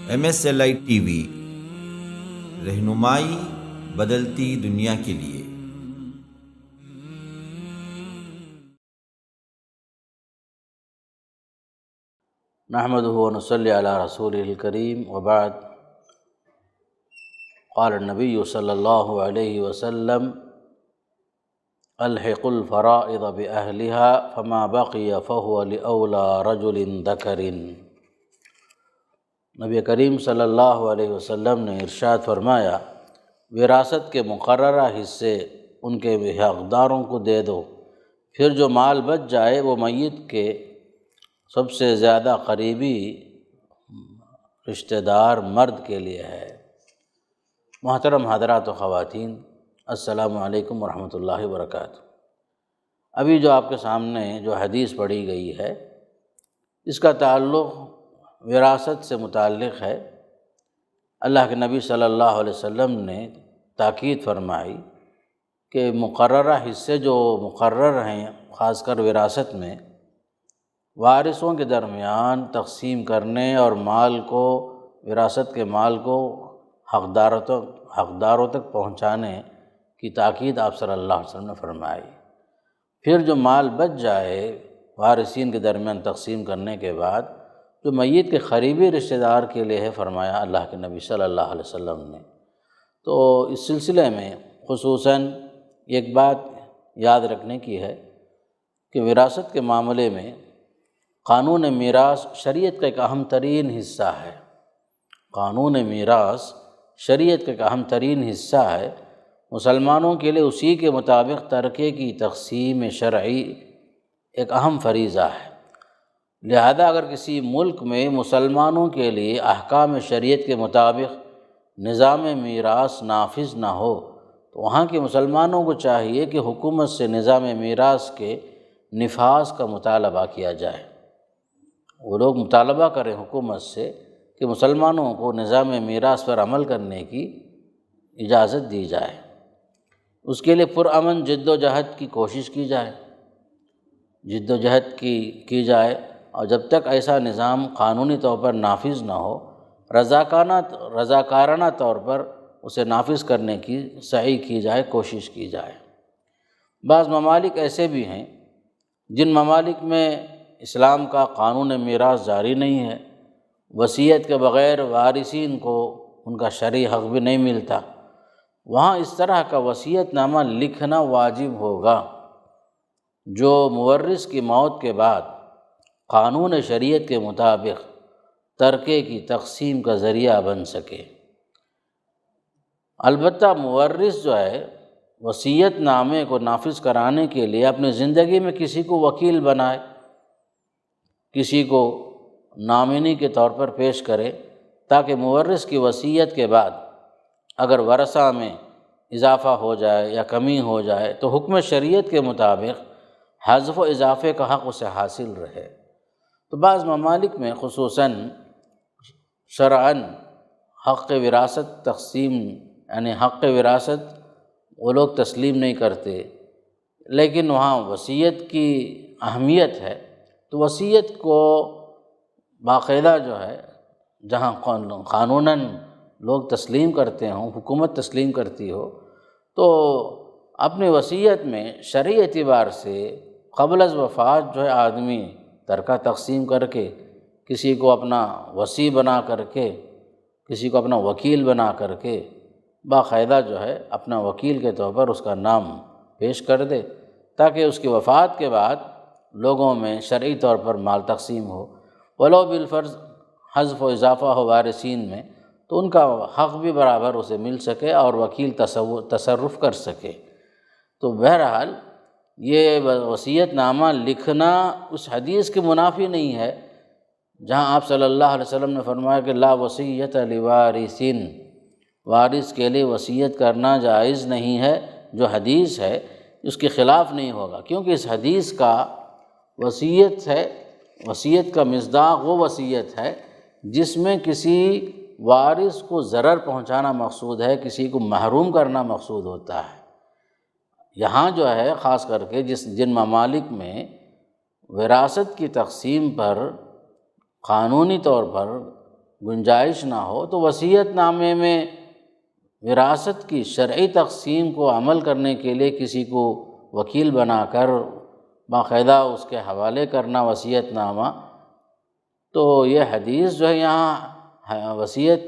MSLI TV رہنمائی بدلتی دنیا کے لیے۔ نحمدہ ونصلی علی رسولہ الکریم وبعد۔ قال النبی صلی اللہ علیہ وسلم الحق الفرائض بأہلها فما بقی فهو لأولی رجل ذکر۔ نبی کریم صلی اللہ علیہ وسلم نے ارشاد فرمایا، وراثت کے مقررہ حصے ان کے حقداروں کو دے دو، پھر جو مال بچ جائے وہ میت کے سب سے زیادہ قریبی رشتہ دار مرد کے لیے ہے۔ محترم حضرات و خواتین، السلام علیکم ورحمۃ اللہ وبرکاتہ۔ ابھی جو آپ کے سامنے جو حدیث پڑھی گئی ہے، اس کا تعلق وراثت سے متعلق ہے۔ اللہ کے نبی صلی اللہ علیہ وسلم نے تاکید فرمائی کہ مقررہ حصے جو مقرر ہیں، خاص کر وراثت میں، وارثوں کے درمیان تقسیم کرنے اور مال کو، وراثت کے مال کو حقداروں تک پہنچانے کی تاکید آپ صلی اللہ علیہ وسلم نے فرمائی۔ پھر جو مال بچ جائے وارثین کے درمیان تقسیم کرنے کے بعد، جو میت کے قریبی رشتہ دار کے لیے ہے، فرمایا اللہ کے نبی صلی اللہ علیہ وسلم نے۔ تو اس سلسلے میں خصوصاً ایک بات یاد رکھنے کی ہے کہ وراثت کے معاملے میں قانون میراث شریعت کا ایک اہم ترین حصہ ہے۔ قانون میراث شریعت کا ایک اہم ترین حصہ ہے۔ مسلمانوں کے لیے اسی کے مطابق ترکے کی تقسیم شرعی ایک اہم فریضہ ہے۔ لہذا اگر کسی ملک میں مسلمانوں کے لیے احکام شریعت کے مطابق نظام میراث نافذ نہ ہو تو وہاں کے مسلمانوں کو چاہیے کہ حکومت سے نظام میراث کے نفاذ کا مطالبہ کیا جائے۔ وہ لوگ مطالبہ کریں حکومت سے کہ مسلمانوں کو نظام میراث پر عمل کرنے کی اجازت دی جائے۔ اس کے لیے پرامن جد و جہد کی کوشش کی جائے، جد و جہد کی جائے، اور جب تک ایسا نظام قانونی طور پر نافذ نہ ہو، رضاکارانہ طور پر اسے نافذ کرنے کی سعی کی جائے، کوشش کی جائے۔ بعض ممالک ایسے بھی ہیں جن ممالک میں اسلام کا قانون میراث جاری نہیں ہے، وصیت کے بغیر وارثین کو ان کا شرعی حق بھی نہیں ملتا، وہاں اس طرح کا وصیت نامہ لکھنا واجب ہوگا جو مورث کی موت کے بعد قانون شریعت کے مطابق ترکے کی تقسیم کا ذریعہ بن سکے۔ البتہ مورث جو ہے وصیت نامے کو نافذ کرانے کے لیے اپنی زندگی میں کسی کو وکیل بنائے، کسی کو نامینی کے طور پر پیش کرے، تاکہ مورث کی وصیت کے بعد اگر ورثہ میں اضافہ ہو جائے یا کمی ہو جائے تو حکم شریعت کے مطابق حذف و اضافے کا حق اسے حاصل رہے۔ تو بعض ممالک میں خصوصاً شرعاً حق وراثت تقسیم، یعنی حق وراثت وہ لوگ تسلیم نہیں کرتے، لیکن وہاں وصیت کی اہمیت ہے، تو وصیت کو باقاعدہ جو ہے جہاں قانوناً لوگ تسلیم کرتے ہوں، حکومت تسلیم کرتی ہو، تو اپنی وصیت میں شرعی اعتبار سے قبل از وفات جو ہے آدمی ترکہ تقسیم کر کے کسی کو اپنا وصی بنا کر کے، کسی کو اپنا وکیل بنا کر کے باقاعدہ جو ہے اپنا وکیل کے طور پر اس کا نام پیش کر دے، تاکہ اس کی وفات کے بعد لوگوں میں شرعی طور پر مال تقسیم ہو، ولو بالفرض حذف و اضافہ ہو وارثین میں تو ان کا حق بھی برابر اسے مل سکے اور وکیل تصرف کر سکے۔ تو بہرحال یہ وصیت نامہ لکھنا اس حدیث کے منافی نہیں ہے جہاں آپ صلی اللہ علیہ وسلم نے فرمایا کہ لا وصیت لوارث، وارث کے لیے وصیت کرنا جائز نہیں ہے۔ جو حدیث ہے اس کے خلاف نہیں ہوگا، کیونکہ اس حدیث کا وصیت ہے، وصیت کا مصداق وہ وصیت ہے جس میں کسی وارث کو ضرر پہنچانا مقصود ہے، کسی کو محروم کرنا مقصود ہوتا ہے۔ یہاں جو ہے خاص کر کے جن ممالک میں وراثت کی تقسیم پر قانونی طور پر گنجائش نہ ہو تو وصیت نامے میں وراثت کی شرعی تقسیم کو عمل کرنے کے لیے کسی کو وکیل بنا کر باقاعدہ اس کے حوالے کرنا وصیت نامہ، تو یہ حدیث جو ہے یہاں وصیت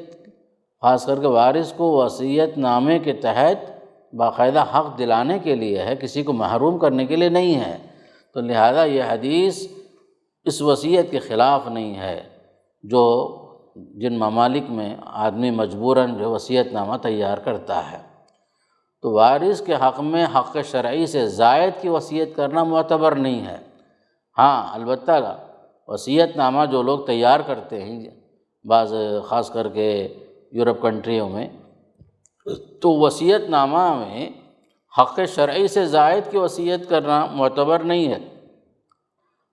خاص کر کے وارث کو وصیت نامے کے تحت باقاعدہ حق دلانے کے لیے ہے، کسی کو محروم کرنے کے لیے نہیں ہے۔ تو لہذا یہ حدیث اس وصیت کے خلاف نہیں ہے جو جن ممالک میں آدمی مجبوراً جو وصیت نامہ تیار کرتا ہے۔ تو وارث کے حق میں حق شرعی سے زائد کی وصیت کرنا معتبر نہیں ہے۔ ہاں البتہ وصیت نامہ جو لوگ تیار کرتے ہیں بعض خاص کر کے یورپ کنٹریوں میں، تو وصیت نامہ میں حق شرعی سے زائد کی وصیت کرنا معتبر نہیں ہے،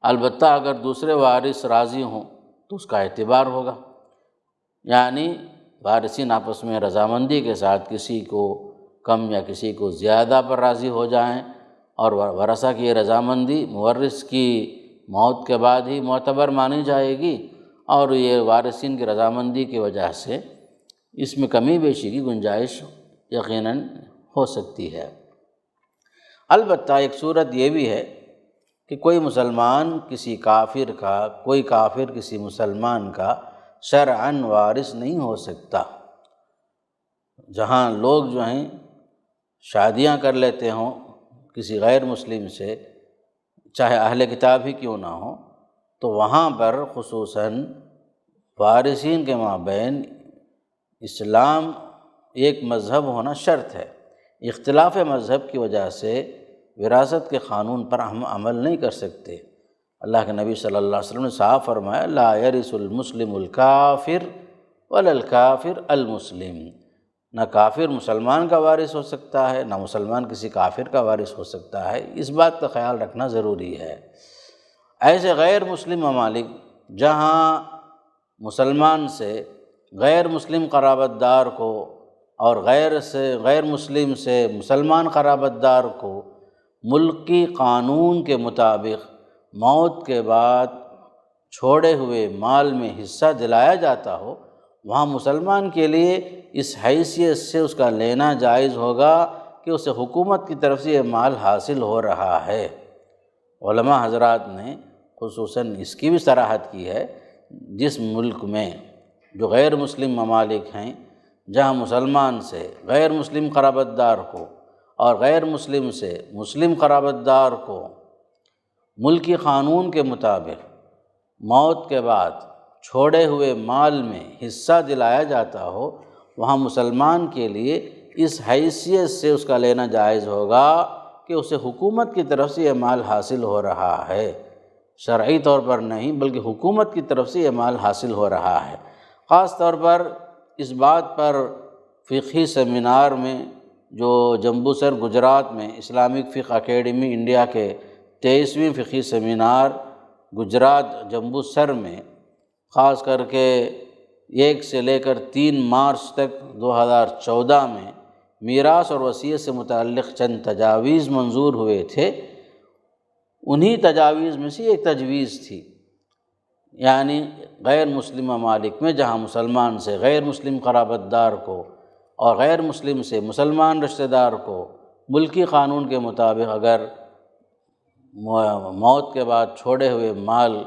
البتہ اگر دوسرے وارث راضی ہوں تو اس کا اعتبار ہوگا، یعنی وارثین آپس میں رضامندی کے ساتھ کسی کو کم یا کسی کو زیادہ پر راضی ہو جائیں، اور ورثہ کی یہ رضامندی مورث کی موت کے بعد ہی معتبر مانی جائے گی، اور یہ وارثین کی رضامندی کی وجہ سے اس میں کمی بیشی کی گنجائش یقیناً ہو سکتی ہے۔ البتہ ایک صورت یہ بھی ہے کہ کوئی مسلمان کسی کافر کا، کوئی کافر کسی مسلمان کا شرعاً وارث نہیں ہو سکتا۔ جہاں لوگ جو ہیں شادیاں کر لیتے ہوں کسی غیر مسلم سے، چاہے اہل کتاب ہی کیوں نہ ہوں، تو وہاں پر خصوصاً وارثین کے مابین اسلام ایک مذہب ہونا شرط ہے۔ اختلاف مذہب کی وجہ سے وراثت کے قانون پر ہم عمل نہیں کر سکتے۔ اللہ کے نبی صلی اللہ علیہ وسلم نے صاف فرمایا لا یرث المسلم الکافر ولا الکافر المسلم، نہ کافر مسلمان کا وارث ہو سکتا ہے، نہ مسلمان کسی کافر کا وارث ہو سکتا ہے۔ اس بات کا خیال رکھنا ضروری ہے۔ ایسے غیر مسلم ممالک جہاں مسلمان سے غیر مسلم قرابت دار کو اور غیر مسلم سے مسلمان قرابت دار کو ملکی قانون کے مطابق موت کے بعد چھوڑے ہوئے مال میں حصہ دلایا جاتا ہو، وہاں مسلمان کے لیے اس حیثیت سے اس کا لینا جائز ہوگا کہ اسے حکومت کی طرف سے یہ مال حاصل ہو رہا ہے۔ علماء حضرات نے خصوصاً اس کی بھی صراحت کی ہے، جس ملک میں جو غیر مسلم ممالک ہیں جہاں مسلمان سے غیر مسلم قرابت دار کو اور غیر مسلم سے مسلم قرابت دار کو ملکی قانون کے مطابق موت کے بعد چھوڑے ہوئے مال میں حصہ دلایا جاتا ہو، وہاں مسلمان کے لیے اس حیثیت سے اس کا لینا جائز ہوگا کہ اسے حکومت کی طرف سے یہ مال حاصل ہو رہا ہے، شرعی طور پر نہیں بلکہ حکومت کی طرف سے یہ مال حاصل ہو رہا ہے۔ خاص طور پر اس بات پر فقہی سیمینار میں جو جمبو سر گجرات میں اسلامک فقہ اکیڈمی انڈیا کے 23ویں فقہی سیمینار گجرات جمبو سر میں خاص کر کے 1 سے لے کر 3 مارچ تک 2014 میں میراث اور وصیت سے متعلق چند تجاویز منظور ہوئے تھے، انہی تجاویز میں سے ایک تجویز تھی، یعنی غیر مسلم ممالک میں جہاں مسلمان سے غیر مسلم قرابت دار کو اور غیر مسلم سے مسلمان رشتہ دار کو ملکی قانون کے مطابق اگر موت کے بعد چھوڑے ہوئے مال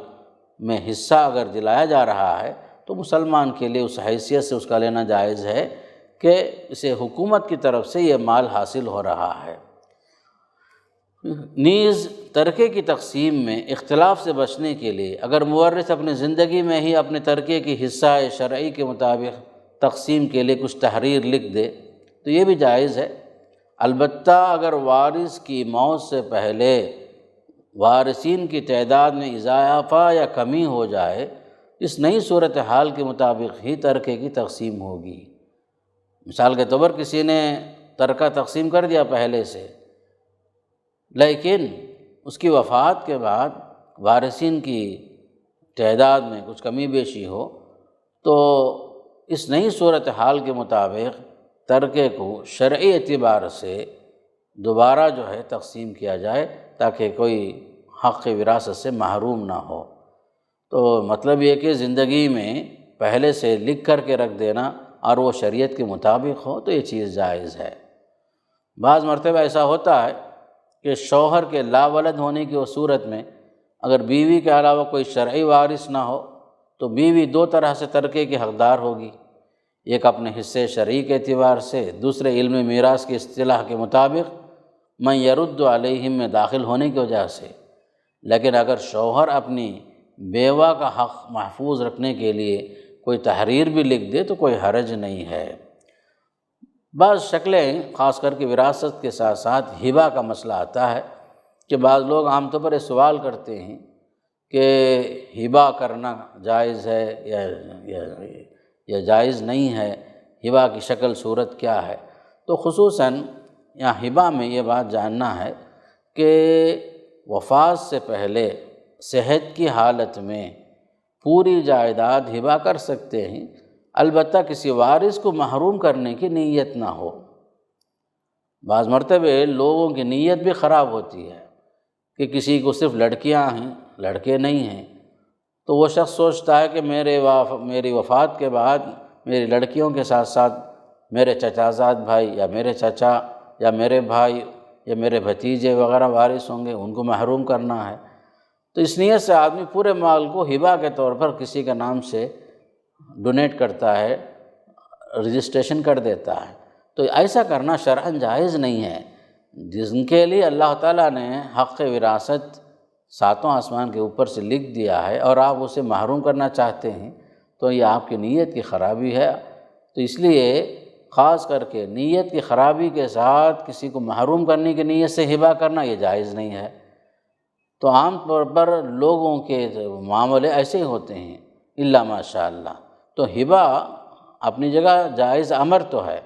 میں حصہ اگر دلایا جا رہا ہے تو مسلمان کے لیے اس حیثیت سے اس کا لینا جائز ہے کہ اسے حکومت کی طرف سے یہ مال حاصل ہو رہا ہے۔ نیز ترکے کی تقسیم میں اختلاف سے بچنے کے لیے اگر مورث اپنی زندگی میں ہی اپنے ترکے کی حصہ شرعی کے مطابق تقسیم کے لیے کچھ تحریر لکھ دے تو یہ بھی جائز ہے، البتہ اگر وارث کی موت سے پہلے وارثین کی تعداد میں اضافہ یا کمی ہو جائے، اس نئی صورتحال کے مطابق ہی ترکے کی تقسیم ہوگی۔ مثال کے طور پر کسی نے ترکہ تقسیم کر دیا پہلے سے، لیکن اس کی وفات کے بعد وارثین کی تعداد میں کچھ کمی بیشی ہو تو اس نئی صورتحال کے مطابق ترکے کو شرعی اعتبار سے دوبارہ جو ہے تقسیم کیا جائے تاکہ کوئی حق وراثت سے محروم نہ ہو۔ تو مطلب یہ کہ زندگی میں پہلے سے لکھ کر کے رکھ دینا اور وہ شریعت کے مطابق ہو تو یہ چیز جائز ہے۔ بعض مرتبہ ایسا ہوتا ہے کہ شوہر کے لا ولد ہونے کی صورت میں اگر بیوی کے علاوہ کوئی شرعی وارث نہ ہو تو بیوی دو طرح سے ترکے کی حقدار ہوگی، ایک اپنے حصے شرعی کے اعتبار سے، دوسرے علم میراث کی اصطلاح کے مطابق من یرد علیہم میں داخل ہونے کی وجہ سے۔ لیکن اگر شوہر اپنی بیوہ کا حق محفوظ رکھنے کے لیے کوئی تحریر بھی لکھ دے تو کوئی حرج نہیں ہے۔ بعض شکلیں خاص کر کے وراثت کے ساتھ ساتھ ہبہ کا مسئلہ آتا ہے کہ بعض لوگ عام طور پر یہ سوال کرتے ہیں کہ ہبہ کرنا جائز ہے یا جائز نہیں ہے، ہبہ کی شکل صورت کیا ہے؟ تو خصوصاً یہاں ہبہ میں یہ بات جاننا ہے کہ وفات سے پہلے صحت کی حالت میں پوری جائیداد ہبہ کر سکتے ہیں، البتہ کسی وارث کو محروم کرنے کی نیت نہ ہو۔ بعض مرتبہ لوگوں کی نیت بھی خراب ہوتی ہے کہ کسی کو صرف لڑکیاں ہیں، لڑکے نہیں ہیں، تو وہ شخص سوچتا ہے کہ میری وفات کے بعد میری لڑکیوں کے ساتھ ساتھ میرے چچا زاد بھائی یا میرے چچا یا میرے بھائی یا میرے بھتیجے وغیرہ وارث ہوں گے، ان کو محروم کرنا ہے۔ تو اس نیت سے آدمی پورے مال کو ہبہ کے طور پر کسی کے نام سے ڈونیٹ کرتا ہے، رجسٹریشن کر دیتا ہے۔ تو ایسا کرنا شرعاً جائز نہیں ہے۔ جن کے لیے اللہ تعالیٰ نے حق وراثت ساتوں آسمان کے اوپر سے لکھ دیا ہے اور آپ اسے محروم کرنا چاہتے ہیں تو یہ آپ کی نیت کی خرابی ہے۔ تو اس لیے خاص کر کے نیت کی خرابی کے ساتھ کسی کو محروم کرنے کی نیت سے ہبہ کرنا یہ جائز نہیں ہے۔ تو عام طور پر لوگوں کے معاملے ایسے ہی ہوتے ہیں الا ماشاء اللہ۔ تو ہبہ اپنی جگہ جائز امر تو ہے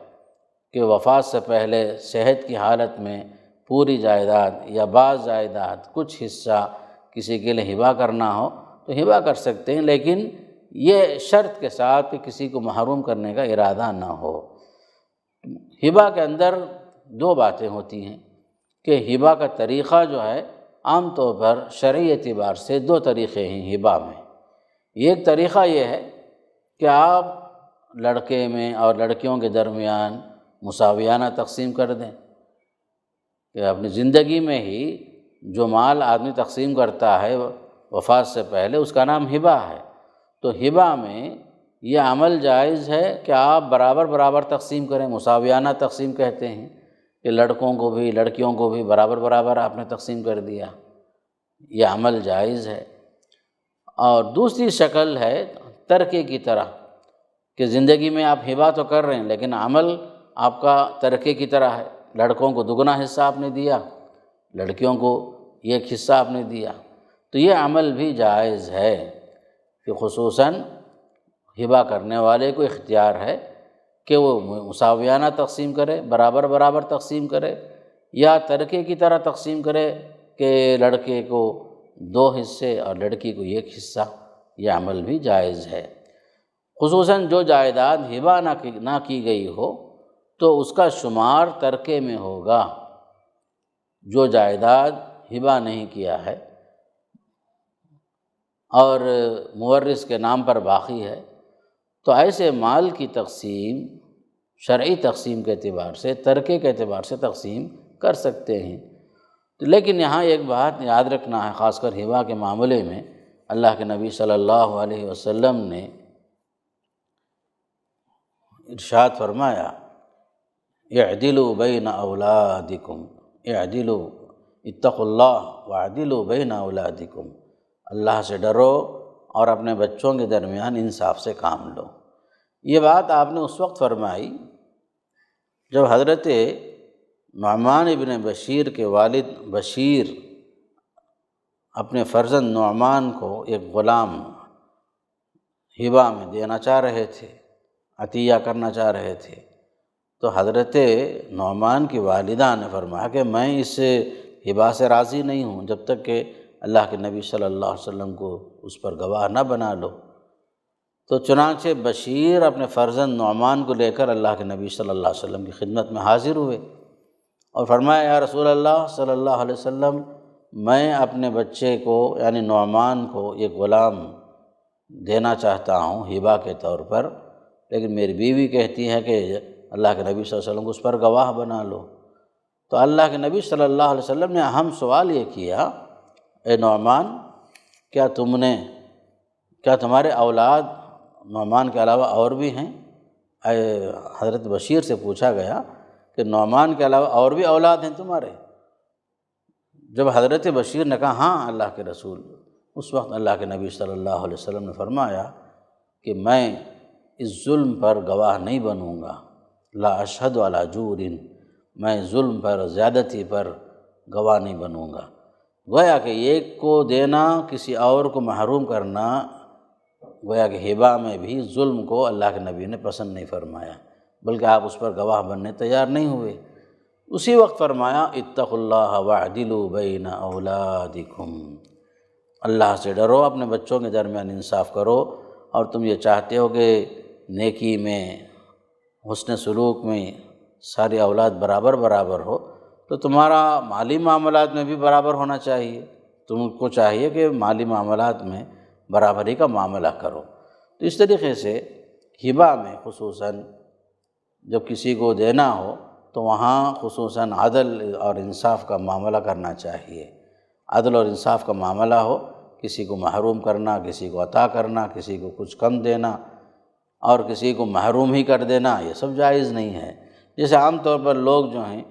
کہ وفات سے پہلے صحت کی حالت میں پوری جائیداد یا بعض جائیداد کچھ حصہ کسی کے لیے ہبہ کرنا ہو تو ہبہ کر سکتے ہیں، لیکن یہ شرط کے ساتھ کہ کسی کو محروم کرنے کا ارادہ نہ ہو۔ ہبہ کے اندر دو باتیں ہوتی ہیں کہ ہبہ کا طریقہ جو ہے عام طور پر شرعی اعتبار سے دو طریقے ہیں ہبہ میں۔ ایک طریقہ یہ ہے کہ آپ لڑکے میں اور لڑکیوں کے درمیان مساویانہ تقسیم کر دیں، کہ اپنی زندگی میں ہی جو مال آدمی تقسیم کرتا ہے وفات سے پہلے اس کا نام ہبہ ہے۔ تو ہبہ میں یہ عمل جائز ہے کہ آپ برابر برابر تقسیم کریں، مساویانہ تقسیم کہتے ہیں کہ لڑکوں کو بھی لڑکیوں کو بھی برابر برابر آپ نے تقسیم کر دیا، یہ عمل جائز ہے۔ اور دوسری شکل ہے ترکے کی طرح کہ زندگی میں آپ ہبہ تو کر رہے ہیں لیکن عمل آپ کا ترکے کی طرح ہے، لڑکوں کو دگنا حصہ آپ نے دیا، لڑکیوں کو ایک حصہ آپ نے دیا، تو یہ عمل بھی جائز ہے کہ خصوصاً ہبہ کرنے والے کو اختیار ہے کہ وہ مساویانہ تقسیم کرے، برابر برابر تقسیم کرے، یا ترکے کی طرح تقسیم کرے کہ لڑکے کو 2 حصے اور لڑکی کو 1 حصہ، یہ عمل بھی جائز ہے۔ خصوصاً جو جائیداد ہبہ نہ کی گئی ہو تو اس کا شمار ترکے میں ہوگا، جو جائیداد ہبہ نہیں کیا ہے اور مورث کے نام پر باقی ہے تو ایسے مال کی تقسیم شرعی تقسیم کے اعتبار سے، ترکے کے اعتبار سے تقسیم کر سکتے ہیں۔ لیکن یہاں ایک بات یاد رکھنا ہے، خاص کر ہبہ کے معاملے میں اللہ کے نبی صلی اللہ علیہ وسلم نے ارشاد فرمایا اعدلوا بین اولادکم، اعدلوا اتقوا اللہ واعدلوا بین اولادکم، اللہ سے ڈرو اور اپنے بچوں کے درمیان انصاف سے کام لو۔ یہ بات آپ نے اس وقت فرمائی جب حضرت نعمان ابن بشیر کے والد بشیر اپنے فرزند نعمان کو ایک غلام ہبہ میں دینا چاہ رہے تھے، عطیہ کرنا چاہ رہے تھے، تو حضرت نعمان کی والدہ نے فرمایا کہ میں اس ہبہ سے راضی نہیں ہوں جب تک کہ اللہ کے نبی صلی اللہ علیہ وسلم کو اس پر گواہ نہ بنا لو۔ تو چنانچہ بشیر اپنے فرزند نعمان کو لے کر اللہ کے نبی صلی اللہ علیہ وسلم کی خدمت میں حاضر ہوئے اور فرمایا یا رسول اللہ صلی اللہ علیہ وسلم، میں اپنے بچے کو یعنی نعمان کو ایک غلام دینا چاہتا ہوں ہبہ کے طور پر، لیکن میری بیوی کہتی ہے کہ اللہ کے نبی صلی اللہ علیہ وسلم کو اس پر گواہ بنا لو۔ تو اللہ کے نبی صلی اللہ علیہ وسلم نے اہم سوال یہ کیا، اے نعمان، کیا تمہارے اولاد نعمان کے علاوہ اور بھی ہیں؟ حضرت بشیر سے پوچھا گیا کہ نعمان کے علاوہ اور بھی اولاد ہیں تمہارے؟ جب حضرت بشیر نے کہا ہاں اللہ کے رسول، اس وقت اللہ کے نبی صلی اللہ علیہ وسلم نے فرمایا کہ میں اس ظلم پر گواہ نہیں بنوں گا، لا اشہد علی جور، میں ظلم پر، زیادتی پر گواہ نہیں بنوں گا۔ گویا کہ ایک کو دینا، کسی اور کو محروم کرنا، گویا کہ ہبہ میں بھی ظلم کو اللہ کے نبی نے پسند نہیں فرمایا، بلکہ آپ اس پر گواہ بننے تیار نہیں ہوئے۔ اسی وقت فرمایا اتقوا اللہ واعدلوا بین اولادکم، اللہ سے ڈرو، اپنے بچوں کے درمیان انصاف کرو، اور تم یہ چاہتے ہو کہ نیکی میں، حسن سلوک میں ساری اولاد برابر برابر ہو، تو تمہارا مالی معاملات میں بھی برابر ہونا چاہیے، تم کو چاہیے کہ مالی معاملات میں برابری کا معاملہ کرو۔ تو اس طریقے سے ہبہ میں خصوصاً جب کسی کو دینا ہو تو وہاں خصوصاً عدل اور انصاف کا معاملہ کرنا چاہیے۔ عدل اور انصاف کا معاملہ ہو، کسی کو محروم کرنا، کسی کو عطا کرنا، کسی کو کچھ کم دینا اور کسی کو محروم ہی کر دینا، یہ سب جائز نہیں ہے۔ جیسے عام طور پر لوگ جو ہیں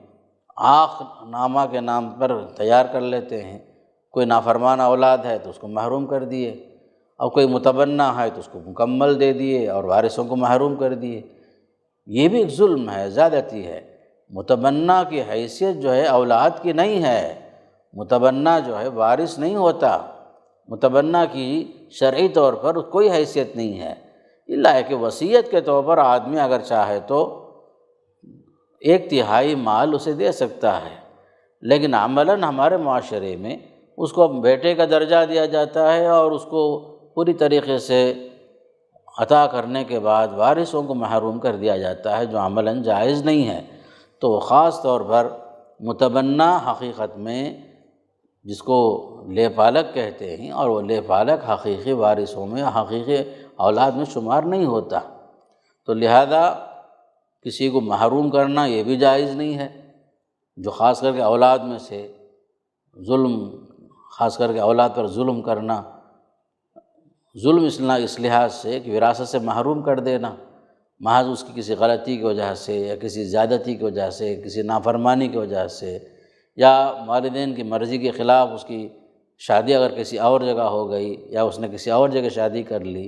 آخ نامہ کے نام پر تیار کر لیتے ہیں، کوئی نافرمان اولاد ہے تو اس کو محروم کر دیے، اور کوئی متبنہ ہے تو اس کو مکمل دے دیے اور وارثوں کو محروم کر دیے۔ یہ بھی ایک ظلم ہے، زیادتی ہے۔ متبنہ کی حیثیت جو ہے اولاد کی نہیں ہے، متبنہ جو ہے وارث نہیں ہوتا، متبنہ کی شرعی طور پر کوئی حیثیت نہیں ہے، الا ہے کہ وصیت کے طور پر آدمی اگر چاہے تو 1/3 مال اسے دے سکتا ہے، لیکن عملاً ہمارے معاشرے میں اس کو بیٹے کا درجہ دیا جاتا ہے اور اس کو پوری طریقے سے عطا کرنے کے بعد وارثوں کو محروم کر دیا جاتا ہے، جو عملاً جائز نہیں ہے۔ تو خاص طور پر متبنہ حقیقت میں جس کو لے پالک کہتے ہیں، اور وہ لے پالک حقیقی وارثوں میں، حقیقی اولاد میں شمار نہیں ہوتا، تو لہذا کسی کو محروم کرنا یہ بھی جائز نہیں ہے، جو خاص کر کے اولاد میں سے ظلم، خاص کر کے اولاد پر ظلم کرنا، ظلم اس لحاظ سے کہ وراثت سے محروم کر دینا، محض اس کی کسی غلطی کی وجہ سے یا کسی زیادتی کی وجہ سے، کسی نافرمانی کی وجہ سے، یا والدین کی مرضی کے خلاف اس کی شادی اگر کسی اور جگہ ہو گئی یا اس نے کسی اور جگہ شادی کر لی،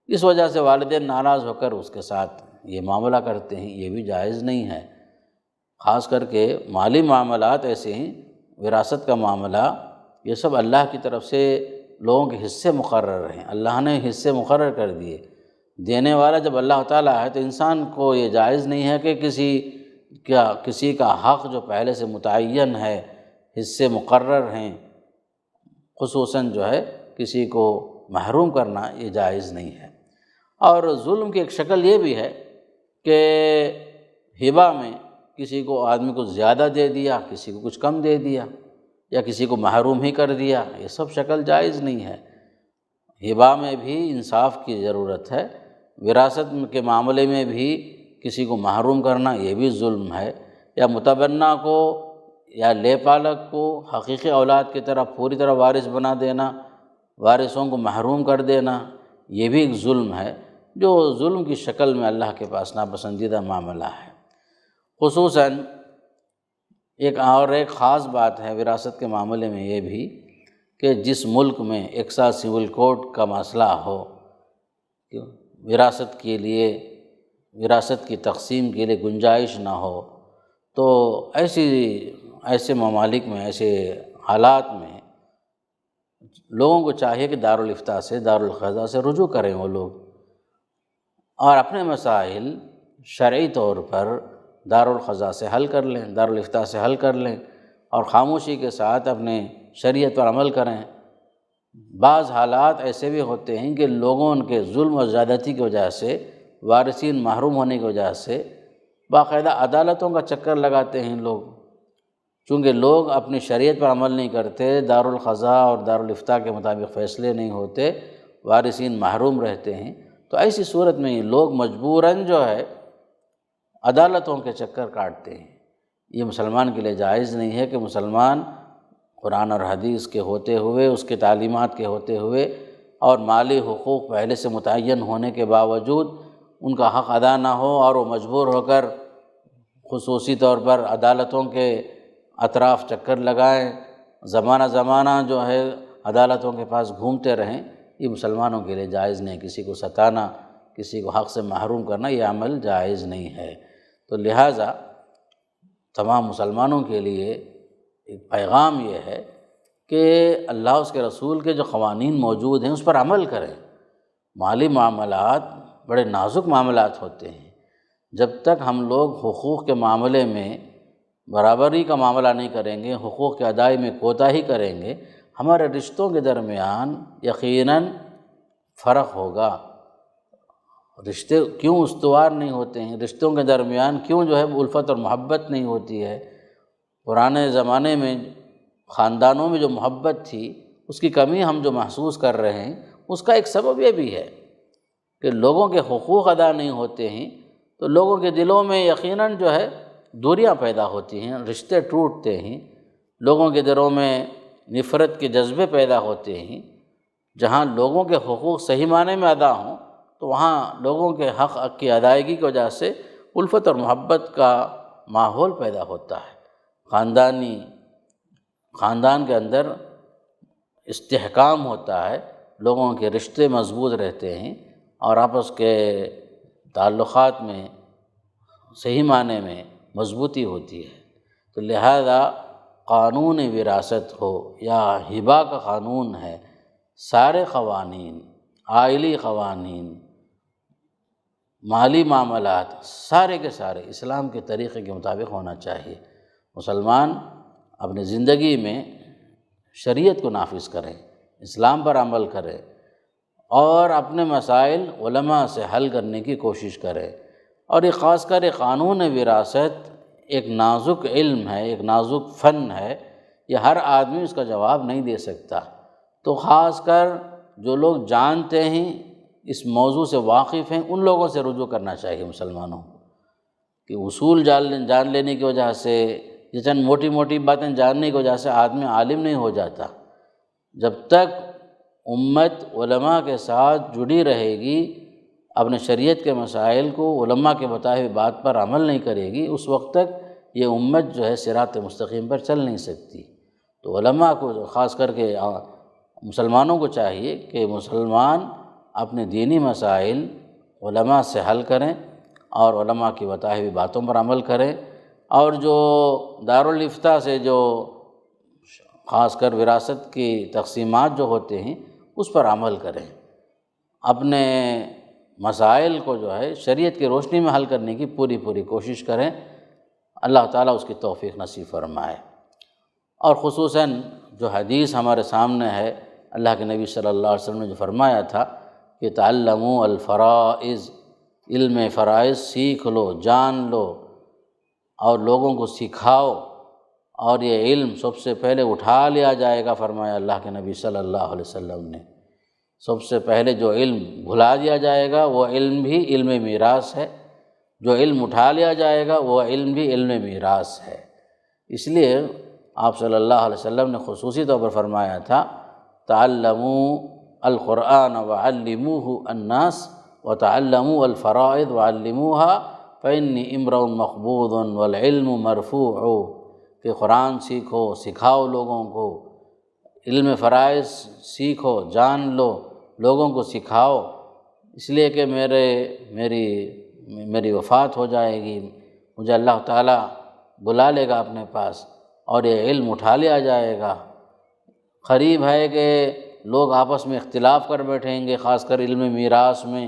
اس وجہ سے والدین ناراض ہو کر اس کے ساتھ یہ معاملہ کرتے ہیں، یہ بھی جائز نہیں ہے۔ خاص کر کے مالی معاملات ایسے ہیں، وراثت کا معاملہ، یہ سب اللہ کی طرف سے لوگوں کے حصے مقرر ہیں، اللہ نے حصے مقرر کر دیے۔ دینے والا جب اللہ تعالیٰ ہے تو انسان کو یہ جائز نہیں ہے کہ کسی کا حق جو پہلے سے متعین ہے، حصے مقرر ہیں، خصوصاً جو ہے کسی کو محروم کرنا یہ جائز نہیں ہے۔ اور ظلم کی ایک شکل یہ بھی ہے کہ ہبہ میں کسی کو، آدمی کو زیادہ دے دیا، کسی کو کچھ کم دے دیا، یا کسی کو محروم ہی کر دیا، یہ سب شکل جائز نہیں ہے۔ ہبہ میں بھی انصاف کی ضرورت ہے، وراثت کے معاملے میں بھی کسی کو محروم کرنا یہ بھی ظلم ہے، یا متبنہ کو یا لے پالک کو حقیقی اولاد کی طرح پوری طرح وارث بنا دینا، وارثوں کو محروم کر دینا، یہ بھی ایک ظلم ہے، جو ظلم کی شکل میں اللہ کے پاس ناپسندیدہ معاملہ ہے۔ خصوصاً ایک خاص بات ہے وراثت کے معاملے میں یہ بھی کہ جس ملک میں ایک ساتھ سول کوڈ کا مسئلہ ہو، وراثت کے لیے، وراثت کی تقسیم کے لیے گنجائش نہ ہو، تو ایسے ممالک میں، ایسے حالات میں لوگوں کو چاہیے کہ دارالافتاء سے، دارالقضاء سے رجوع کریں وہ لوگ، اور اپنے مسائل شرعی طور پر دارالقضاء سے حل کر لیں، دارالافتاء سے حل کر لیں، اور خاموشی کے ساتھ اپنے شریعت پر عمل کریں۔ بعض حالات ایسے بھی ہوتے ہیں کہ لوگوں کے ظلم و زیادتی کی وجہ سے، وارثین محروم ہونے کی وجہ سے باقاعدہ عدالتوں کا چکر لگاتے ہیں لوگ، چونکہ لوگ اپنی شریعت پر عمل نہیں کرتے، دارالقضاء اور دارالافتاء کے مطابق فیصلے نہیں ہوتے، وارثین محروم رہتے ہیں، تو ایسی صورت میں لوگ مجبوراً جو ہے عدالتوں کے چکر کاٹتے ہیں۔ یہ مسلمان کے لیے جائز نہیں ہے کہ مسلمان قرآن اور حدیث کے ہوتے ہوئے، اس کے تعلیمات کے ہوتے ہوئے اور مالی حقوق پہلے سے متعین ہونے کے باوجود ان کا حق ادا نہ ہو اور وہ مجبور ہو کر خصوصی طور پر عدالتوں کے اطراف چکر لگائیں، زمانہ جو ہے عدالتوں کے پاس گھومتے رہیں۔ یہ مسلمانوں کے لیے جائز نہیں، کسی کو ستانا، کسی کو حق سے محروم کرنا، یہ عمل جائز نہیں ہے۔ تو لہٰذا تمام مسلمانوں کے لیے ایک پیغام یہ ہے کہ اللہ اس کے رسول کے جو قوانین موجود ہیں اس پر عمل کریں۔ مالی معاملات بڑے نازک معاملات ہوتے ہیں، جب تک ہم لوگ حقوق کے معاملے میں برابری کا معاملہ نہیں کریں گے، حقوق کے ادائی میں کوتاہی کریں گے، ہمارے رشتوں کے درمیان یقیناً فرق ہوگا۔ رشتے کیوں استوار نہیں ہوتے ہیں؟ رشتوں کے درمیان کیوں جو ہے الفت اور محبت نہیں ہوتی ہے؟ پرانے زمانے میں خاندانوں میں جو محبت تھی اس کی کمی ہم جو محسوس کر رہے ہیں، اس کا ایک سبب یہ بھی ہے کہ لوگوں کے حقوق ادا نہیں ہوتے ہیں، تو لوگوں کے دلوں میں یقیناً جو ہے دوریاں پیدا ہوتی ہیں، رشتے ٹوٹتے ہیں، لوگوں کے دلوں میں نفرت کے جذبے پیدا ہوتے ہیں۔ جہاں لوگوں کے حقوق صحیح معنی میں ادا ہوں تو وہاں لوگوں کے حق کی ادائیگی کی وجہ سے الفت اور محبت کا ماحول پیدا ہوتا ہے، خاندان کے اندر استحکام ہوتا ہے، لوگوں کے رشتے مضبوط رہتے ہیں اور آپس کے تعلقات میں صحیح معنی میں مضبوطی ہوتی ہے۔ تو لہذا قانون وراثت ہو یا ہبہ کا قانون ہے، سارے قوانین، آئلی قوانین، مالی معاملات، سارے کے سارے اسلام کے طریقے کے مطابق ہونا چاہیے۔ مسلمان اپنی زندگی میں شریعت کو نافذ کریں، اسلام پر عمل کریں اور اپنے مسائل علماء سے حل کرنے کی کوشش کریں۔ اور یہ خاص کر ایک قانون وراثت ایک نازک علم ہے، ایک نازک فن ہے، یہ ہر آدمی اس کا جواب نہیں دے سکتا۔ تو خاص کر جو لوگ جانتے ہیں، اس موضوع سے واقف ہیں، ان لوگوں سے رجوع کرنا چاہیے مسلمانوں کو، کہ اصول جان لینے کی وجہ سے، یہ چند موٹی موٹی باتیں جاننے کی وجہ سے آدمی عالم نہیں ہو جاتا۔ جب تک امت علماء کے ساتھ جڑی رہے گی، اپنے شریعت کے مسائل کو علماء کے بتائے ہوئے بات پر عمل نہیں کرے گی، اس وقت تک یہ امت جو ہے صراط مستقیم پر چل نہیں سکتی۔ تو علماء کو خاص کر کے مسلمانوں کو چاہیے کہ مسلمان اپنے دینی مسائل علماء سے حل کریں اور علماء کی بتائی ہوئی باتوں پر عمل کریں، اور جو دارالافتاء سے جو خاص کر وراثت کی تقسیمات جو ہوتے ہیں اس پر عمل کریں، اپنے مسائل کو جو ہے شریعت کی روشنی میں حل کرنے کی پوری کوشش کریں۔ اللہ تعالیٰ اس کی توفیق نصیب فرمائے۔ اور خصوصاً جو حدیث ہمارے سامنے ہے، اللہ کے نبی صلی اللہ علیہ وسلم نے جو فرمایا تھا کہ تعلموا الفرائض، علم فرائض سیکھ لو، جان لو اور لوگوں کو سکھاؤ، اور یہ علم سب سے پہلے اٹھا لیا جائے گا، فرمایا اللہ کے نبی صلی اللہ علیہ وسلم نے۔ سب سے پہلے جو علم بھلا دیا جائے گا وہ علم بھی علم میراث ہے، جو علم اٹھا لیا جائے گا وہ علم بھی علم میراث ہے۔ اس لیے آپ صلی اللہ علیہ وسلم نے خصوصی طور پر فرمایا تھا تعلموا القرآن وعلموہ الناس وتعلموا الفرائض وعلموها فإنی امرؤ مقبوض والعلم مرفوع، کہ قرآن سیکھو، سکھاؤ لوگوں کو، علم فرائض سیکھو، جان لو، لوگوں کو سکھاؤ، اس لیے کہ میری وفات ہو جائے گی، مجھے اللہ تعالیٰ بلا لے گا اپنے پاس اور یہ علم اٹھا لیا جائے گا۔ قریب ہے کہ لوگ آپس میں اختلاف کر بیٹھیں گے، خاص کر علم میراث میں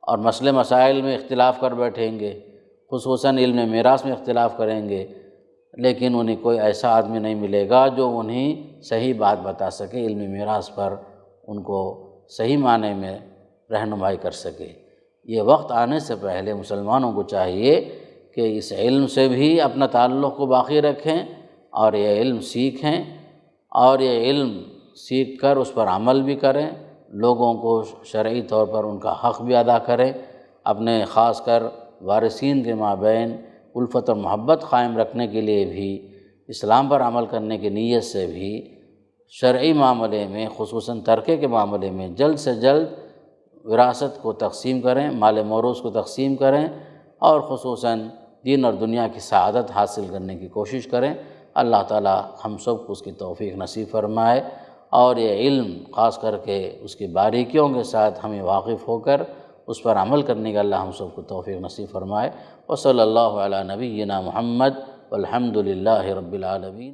اور مسئلے مسائل میں اختلاف کر بیٹھیں گے، خصوصاً علم میراث میں اختلاف کریں گے، لیکن انہیں کوئی ایسا آدمی نہیں ملے گا جو انہیں صحیح بات بتا سکے، علم میراث پر ان کو صحیح معنی میں رہنمائی کر سکے۔ یہ وقت آنے سے پہلے مسلمانوں کو چاہیے کہ اس علم سے بھی اپنا تعلق کو باقی رکھیں اور یہ علم سیکھیں، اور یہ علم سیکھ کر اس پر عمل بھی کریں، لوگوں کو شرعی طور پر ان کا حق بھی ادا کریں، اپنے خاص کر وارثین کے مابین الفت اور محبت قائم رکھنے کے لیے بھی، اسلام پر عمل کرنے کی نیت سے بھی شرعی معاملے میں خصوصاً ترکے کے معاملے میں جلد سے جلد وراثت کو تقسیم کریں، مال موروث کو تقسیم کریں، اور خصوصاً دین اور دنیا کی سعادت حاصل کرنے کی کوشش کریں۔ اللہ تعالی ہم سب کو اس کی توفیق نصیب فرمائے، اور یہ علم خاص کر کے اس کی باریکیوں کے ساتھ ہمیں واقف ہو کر اس پر عمل کرنے کا اللہ ہم سب کو توفیق نصیب فرمائے۔ وصلی اللہ علی نبینا محمد والحمد للہ رب العالمین۔